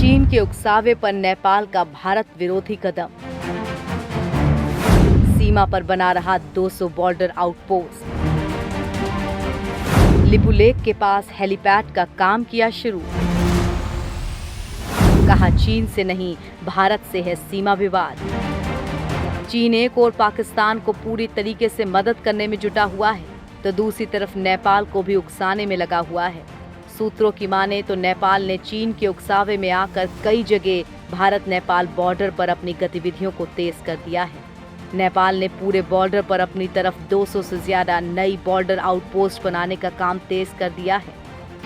चीन के उकसावे पर नेपाल का भारत विरोधी कदम। सीमा पर बना रहा 200 बॉर्डर आउटपोस्ट। लिपुलेख के पास हेलीपैड का काम किया शुरू। कहा चीन से नहीं भारत से है सीमा विवाद। चीन एक और पाकिस्तान को पूरी तरीके से मदद करने में जुटा हुआ है तो दूसरी तरफ नेपाल को भी उकसाने में लगा हुआ है। सूत्रों की माने तो नेपाल ने चीन के उकसावे में आकर कई जगह भारत नेपाल बॉर्डर पर अपनी गतिविधियों को तेज कर दिया है। नेपाल ने पूरे बॉर्डर पर अपनी तरफ 200 से ज्यादा नई बॉर्डर आउटपोस्ट बनाने का काम तेज कर दिया है।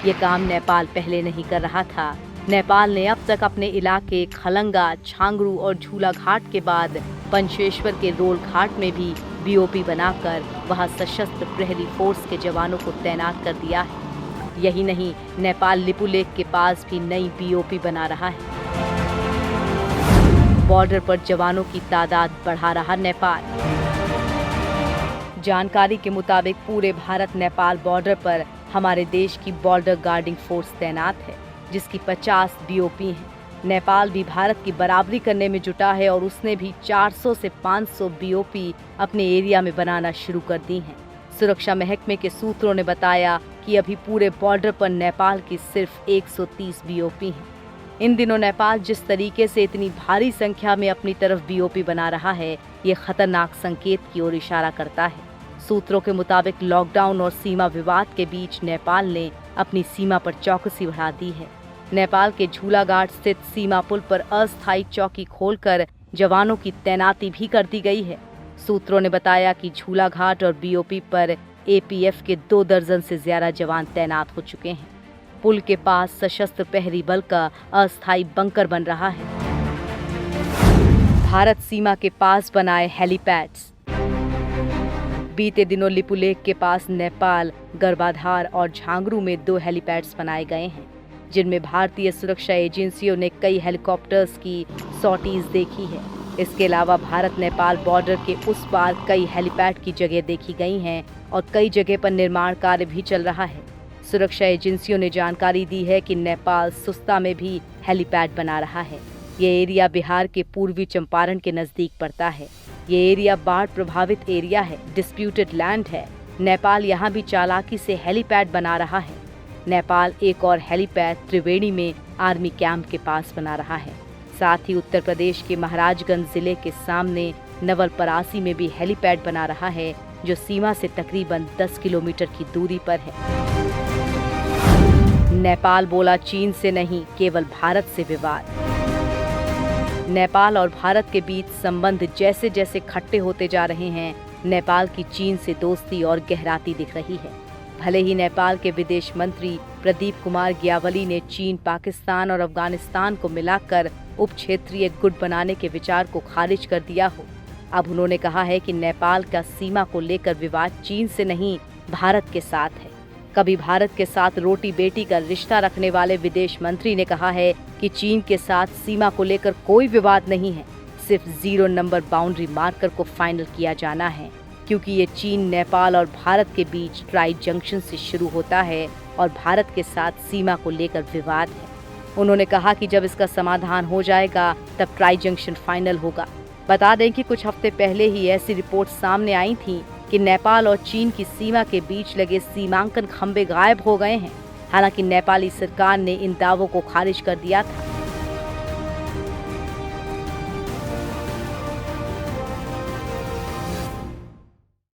ये काम नेपाल पहले नहीं कर रहा था। नेपाल ने अब तक अपने इलाके खलंगा, छांगरू और झूला घाट के बाद पंचेश्वर के रोल घाट में भी बीओपी बनाकर वहां सशस्त्र प्रहरी फोर्स के जवानों को तैनात कर दिया है। यही नहीं, नेपाल लिपुलेख के पास भी नई बीओपी बना रहा है। बॉर्डर पर जवानों की तादाद बढ़ा रहा नेपाल। जानकारी के मुताबिक पूरे भारत नेपाल बॉर्डर पर हमारे देश की बॉर्डर गार्डिंग फोर्स तैनात है, जिसकी 50 बीओपी हैं। नेपाल भी भारत की बराबरी करने में जुटा है और उसने भी 400 से 500 बीओपी अपने एरिया में बनाना शुरू कर दी हैं। सुरक्षा महकमे के सूत्रों ने बताया कि अभी पूरे बॉर्डर पर नेपाल की सिर्फ 130 बीओपी हैं। इन दिनों नेपाल जिस तरीके से इतनी भारी संख्या में अपनी तरफ बीओपी बना रहा है, ये खतरनाक संकेत की ओर इशारा करता है। सूत्रों के मुताबिक लॉकडाउन और सीमा विवाद के बीच नेपाल ने अपनी सीमा पर चौकसी बढ़ा दी है। नेपाल के झूला घाट स्थित सीमा पुल पर अस्थायी चौकी खोलकर जवानों की तैनाती भी कर दी गई है। सूत्रों ने बताया कि झूला घाट और बीओपी पर एपीएफ के 2 दर्जन से ज्यादा जवान तैनात हो चुके हैं। पुल के पास सशस्त्र प्रहरी बल का अस्थायी बंकर बन रहा है। भारत सीमा के पास बनाए हेलीपैड्स। बीते दिनों लिपुलेख के पास नेपाल, गर्भाधार और झांगरू में 2 हेलीपैड्स बनाए गए हैं, जिनमें भारतीय सुरक्षा एजेंसियों ने कई हेलीकॉप्टर्स की सॉटीज देखी है। इसके अलावा भारत नेपाल बॉर्डर के उस पार कई हेलीपैड की जगह देखी गई हैं और कई जगह पर निर्माण कार्य भी चल रहा है। सुरक्षा एजेंसियों ने जानकारी दी है कि नेपाल सुस्ता में भी हेलीपैड बना रहा है। ये एरिया बिहार के पूर्वी चंपारण के नजदीक पड़ता है। ये एरिया बाढ़ प्रभावित एरिया है, डिस्प्यूटेड लैंड है। नेपाल यहाँ भी चालाकी से हेलीपैड बना रहा है। नेपाल एक और हेलीपैड त्रिवेणी में आर्मी कैंप के पास बना रहा है। साथ ही उत्तर प्रदेश के महाराजगंज जिले के सामने नवलपरासी में भी हेलीपैड बना रहा है, जो सीमा से तकरीबन 10 किलोमीटर की दूरी पर है। नेपाल बोला चीन से नहीं, केवल भारत से विवाद। नेपाल और भारत के बीच संबंध जैसे जैसे खट्टे होते जा रहे हैं, नेपाल की चीन से दोस्ती और गहराती दिख रही है। भले ही नेपाल के विदेश मंत्री प्रदीप कुमार ग्यावली ने चीन, पाकिस्तान और अफगानिस्तान को मिलाकर उप क्षेत्रीय गुट बनाने के विचार को खारिज कर दिया हो, अब उन्होंने कहा है कि नेपाल का सीमा को लेकर विवाद चीन से नहीं भारत के साथ है। कभी भारत के साथ रोटी बेटी का रिश्ता रखने वाले विदेश मंत्री ने कहा है कि चीन के साथ सीमा को लेकर कोई विवाद नहीं है, सिर्फ 0 नंबर बाउंड्री मार्कर को फाइनल किया जाना है, क्योंकि ये चीन, नेपाल और भारत के बीच ट्राई जंक्शन से शुरू होता है और भारत के साथ सीमा को लेकर विवाद है। उन्होंने कहा कि जब इसका समाधान हो जाएगा तब ट्राई जंक्शन फाइनल होगा। बता दें कि कुछ हफ्ते पहले ही ऐसी रिपोर्ट सामने आई थी कि नेपाल और चीन की सीमा के बीच लगे सीमांकन खंभे गायब हो गए हैं। हालांकि नेपाली सरकार ने इन दावों को खारिज कर दिया था।